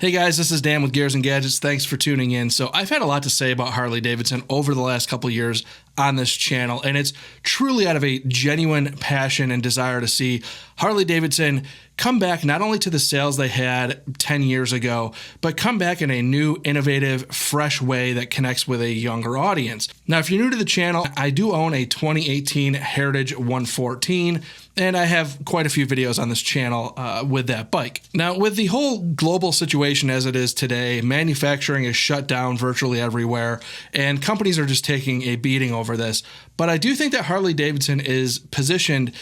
Hey guys, this is Dan with Gears and Gadgets. Thanks for tuning in. So I've had a lot to say about Harley Davidson over the last couple of years on this channel, and it's truly out of a genuine passion and desire to see Harley Davidson come back not only to the sales they had 10 years ago, but come back in a new, innovative, fresh way that connects with a younger audience. Now, if you're new to the channel, I do own a 2018 Heritage 114, and I have quite a few videos on this channel with that bike. Now, with the whole global situation as it is today, manufacturing is shut down virtually everywhere, and companies are just taking a beating over this. But I do think that Harley Davidson is positioned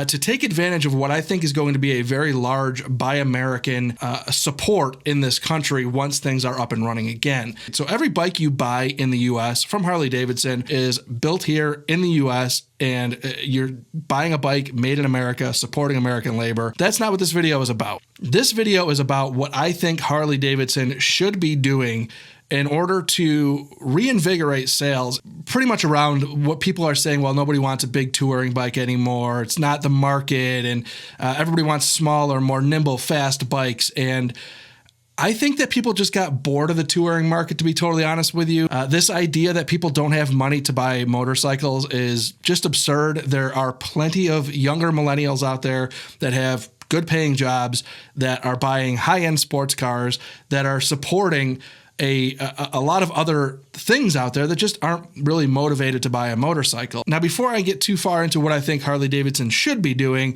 to take advantage of what I think is going to be a very large Buy American support in this country once things are up and running again. So every bike you buy in the U.S. from Harley Davidson is built here in the U.S., and you're buying a bike made in America, supporting American labor. That's not what this video is about. This video is about what I think Harley Davidson should be doing in order to reinvigorate sales pretty much around what people are saying, well, nobody wants a big touring bike anymore. It's not the market, and everybody wants smaller, more nimble, fast bikes. And I think that people just got bored of the touring market, to be totally honest with you. This idea that people don't have money to buy motorcycles is just absurd. There are plenty of younger millennials out there that have good paying jobs, that are buying high-end sports cars, that are supporting a lot of other things out there that just aren't really motivated to buy a motorcycle. Now, before I get too far into what I think Harley Davidson should be doing,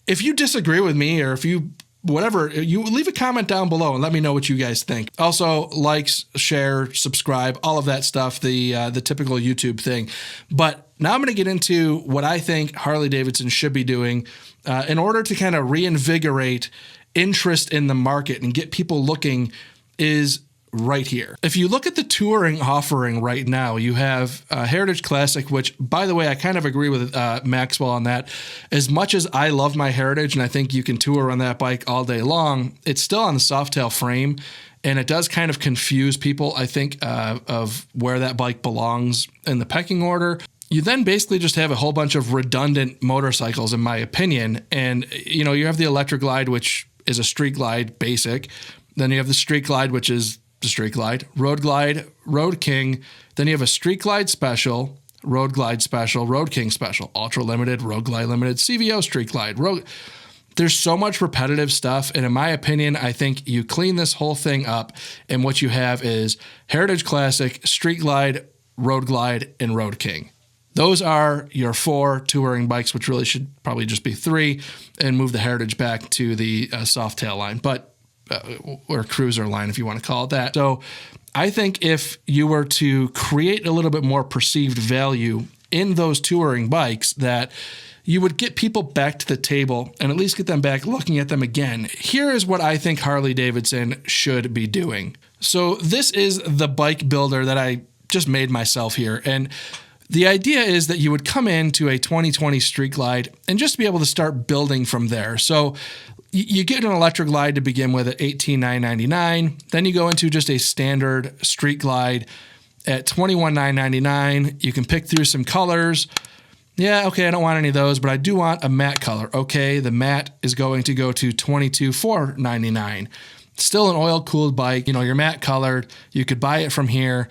if you disagree with me, or if you you leave a comment down below and let me know what you guys think. Also, likes, share, subscribe, all of that stuff, the typical YouTube thing. But now I'm going to get into what I think Harley Davidson should be doing in order to kind of reinvigorate interest in the market and get people looking is right here. If you look at the touring offering right now, you have Heritage Classic, which, by the way, I kind of agree with Maxwell on that. As much as I love my Heritage and I think you can tour on that bike all day long, it's still on the Softail frame, and it does kind of confuse people, I think, of where that bike belongs in the pecking order. You then basically just have a whole bunch of redundant motorcycles, in my opinion. And, you know, you have the Electric Glide, which is a Street Glide basic. Then you have the Street Glide, which is the Street Glide, Road King. Then you have a Street Glide Special, Road Glide Special, Road King Special, Ultra Limited, Road Glide Limited, CVO Street Glide. There's so much repetitive stuff, and in my opinion, I think you clean this whole thing up, and what you have is Heritage Classic, Street Glide, Road Glide, and Road King. Those are your 4 touring bikes, which really should probably just be 3, and move the Heritage back to the Softail line. But or cruiser line, if you want to call it that. So I think if you were to create a little bit more perceived value in those touring bikes, that you would get people back to the table and at least get them back looking at them again. Here is what I think Harley Davidson should be doing. So this is the bike builder that I just made myself here. And the idea is that you would come into a 2020 Street Glide and just be able to start building from there. So you get an Electric Glide to begin with at $18,999. Then you go into just a standard Street Glide at $21,999. You can pick through some colors. Yeah, okay, I don't want any of those, but I do want a matte color. Okay, the matte is going to go to $22,499. Still an oil-cooled bike. You know, you're matte colored. You could buy it from here.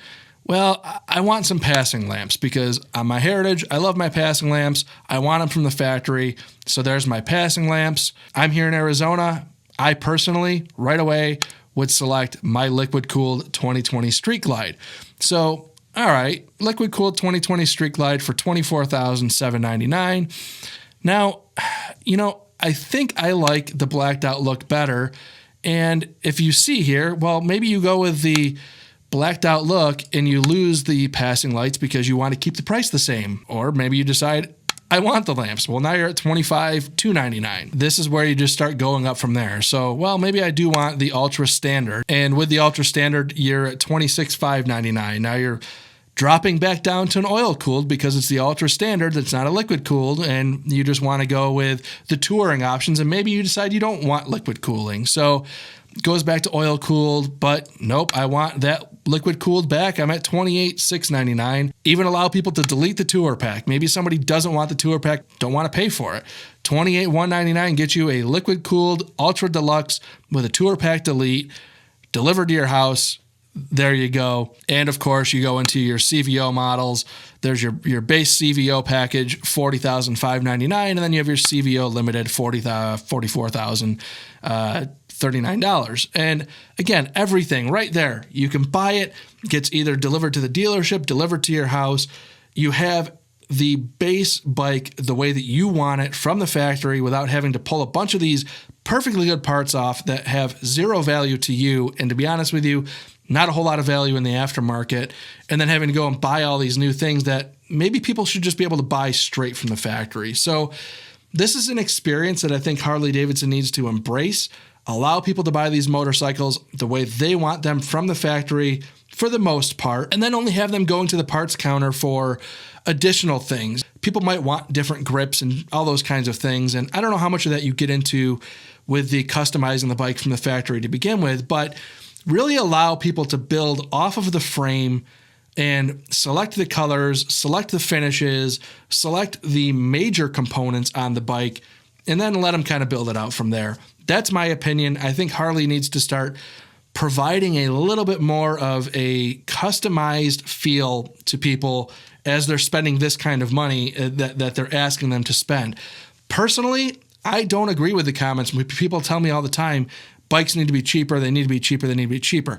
Well, I want some passing lamps because on my Heritage, I love my passing lamps. I want them from the factory. So there's my passing lamps. I'm here in Arizona. I personally, right away, would select my liquid-cooled 2020 Street Glide. So, all right, liquid-cooled 2020 Street Glide for $24,799. Now, you know, I think I like the blacked out look better. And if you see here, well, maybe you go with the blacked out look and you lose the passing lights because you want to keep the price the same. Or maybe you decide, I want the lamps. Well, now you're at $25,299. This is where you just start going up from there. So, well, maybe I do want the Ultra Standard. And with the Ultra Standard, you're at $26,599. Now you're dropping back down to an oil-cooled because it's the Ultra Standard that's not a liquid-cooled, and you just want to go with the touring options, and maybe you decide you don't want liquid cooling. So it goes back to oil-cooled, but nope, I want that liquid-cooled back. I'm at $28,699. Even allow people to delete the tour pack. Maybe somebody doesn't want the tour pack, don't want to pay for it. $28,199 gets you a liquid-cooled Ultra Deluxe with a tour pack delete. delivered to your house. There you go. And of course, you go into your CVO models. There's your base CVO package, $40,599, and then you have your CVO limited, $44,039. And again, everything right there. You can buy it, gets either delivered to the dealership, delivered to your house. You have the base bike the way that you want it from the factory without having to pull a bunch of these perfectly good parts off that have zero value to you. And to be honest with you, not a whole lot of value in the aftermarket, and then having to go and buy all these new things that maybe people should just be able to buy straight from the factory. So this is an experience that I think Harley Davidson needs to embrace, allow people to buy these motorcycles the way they want them from the factory for the most part, and then only have them going to the parts counter for additional things. People might want different grips and all those kinds of things, and I don't know how much of that you get into with the customizing the bike from the factory to begin with, but really allow people to build off of the frame and select the colors, select the finishes, select the major components on the bike, and then let them kind of build it out from there. That's my opinion. I think Harley needs to start providing a little bit more of a customized feel to people as they're spending this kind of money that they're asking them to spend. Personally, I don't agree with the comments. People tell me all the time, bikes need to be cheaper, they need to be cheaper, they need to be cheaper.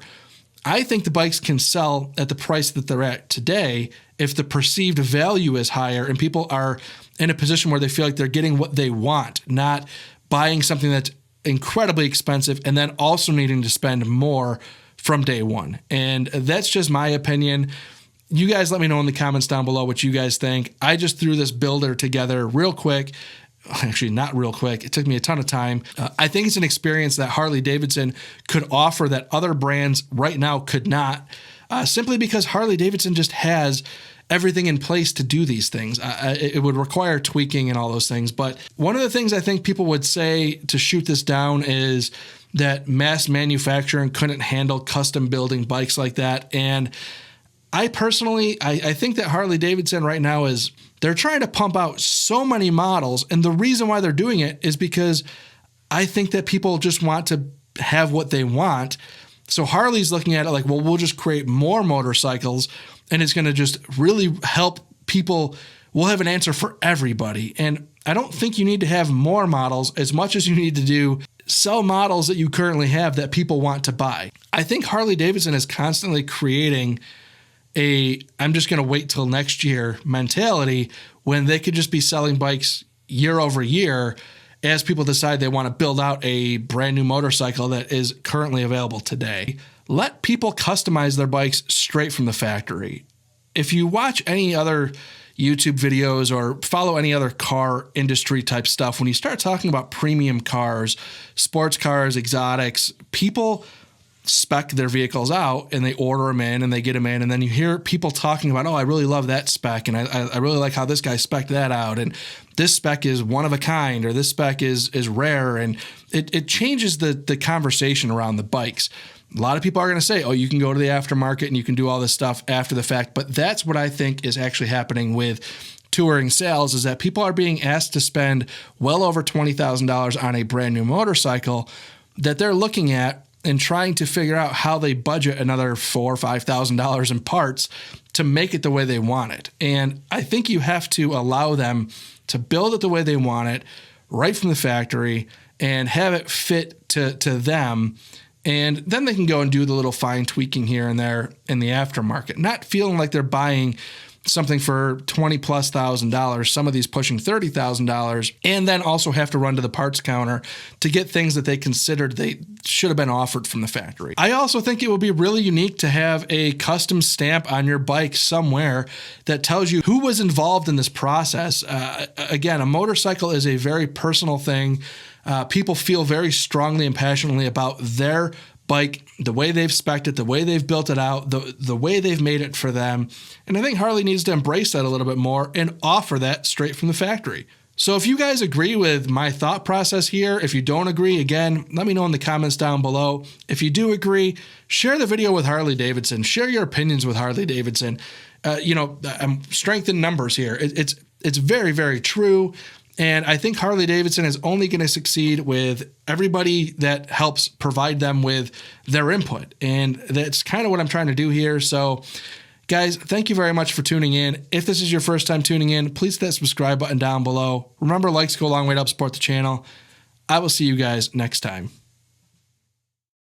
I think the bikes can sell at the price that they're at today if the perceived value is higher and people are in a position where they feel like they're getting what they want, not buying something that's incredibly expensive and then also needing to spend more from day one. And that's just my opinion. You guys let me know in the comments down below what you guys think. I just threw this builder together real quick. Actually, not real quick. It took me a ton of time. I think it's an experience that Harley Davidson could offer that other brands right now could not, simply because Harley Davidson just has everything in place to do these things. It would require tweaking and all those things. But one of the things I think people would say to shoot this down is that mass manufacturing couldn't handle custom building bikes like that. And I personally, I think that Harley Davidson right now they're trying to pump out so many models. And the reason why they're doing it is because I think that people just want to have what they want. So Harley's looking at it like, well, we'll just create more motorcycles and it's going to just really help people. We'll have an answer for everybody. And I don't think you need to have more models as much as you need to sell models that you currently have that people want to buy. I think Harley Davidson is constantly creating I'm just going to wait till next year mentality when they could just be selling bikes year over year as people decide they want to build out a brand new motorcycle that is currently available today. Let people customize their bikes straight from the factory. If you watch any other YouTube videos or follow any other car industry type stuff, when you start talking about premium cars, sports cars, exotics, people spec their vehicles out and they order them in and they get them in. And then you hear people talking about, oh, I really love that spec. And I really like how this guy spec'd that out. And this spec is one of a kind, or this spec is rare. And it changes the conversation around the bikes. A lot of people are going to say, oh, you can go to the aftermarket and you can do all this stuff after the fact. But that's what I think is actually happening with touring sales, is that people are being asked to spend well over $20,000 on a brand new motorcycle that they're looking at and trying to figure out how they budget another $4,000 or $5,000 in parts to make it the way they want it. And I think you have to allow them to build it the way they want it right from the factory and have it fit to them. And then they can go and do the little fine tweaking here and there in the aftermarket, not feeling like they're buying something for $20,000+, some of these pushing $30,000, and then also have to run to the parts counter to get things that they considered they should have been offered from the factory. I also think it would be really unique to have a custom stamp on your bike somewhere that tells you who was involved in this process. Again, a motorcycle is a very personal thing. People feel very strongly and passionately about their bike, the way they've spec'd it, the way they've built it out, the way they've made it for them. And I think Harley needs to embrace that a little bit more and offer that straight from the factory. So if you guys agree with my thought process here, if you don't agree, again, let me know in the comments down below. If you do agree, share the video with Harley Davidson. Share your opinions with Harley Davidson. I'm strength in numbers here. It's very, very true. And I think Harley Davidson is only going to succeed with everybody that helps provide them with their input. And that's kind of what I'm trying to do here. So guys, thank you very much for tuning in. If this is your first time tuning in, please hit that subscribe button down below. Remember, likes go a long way to help support the channel. I will see you guys next time.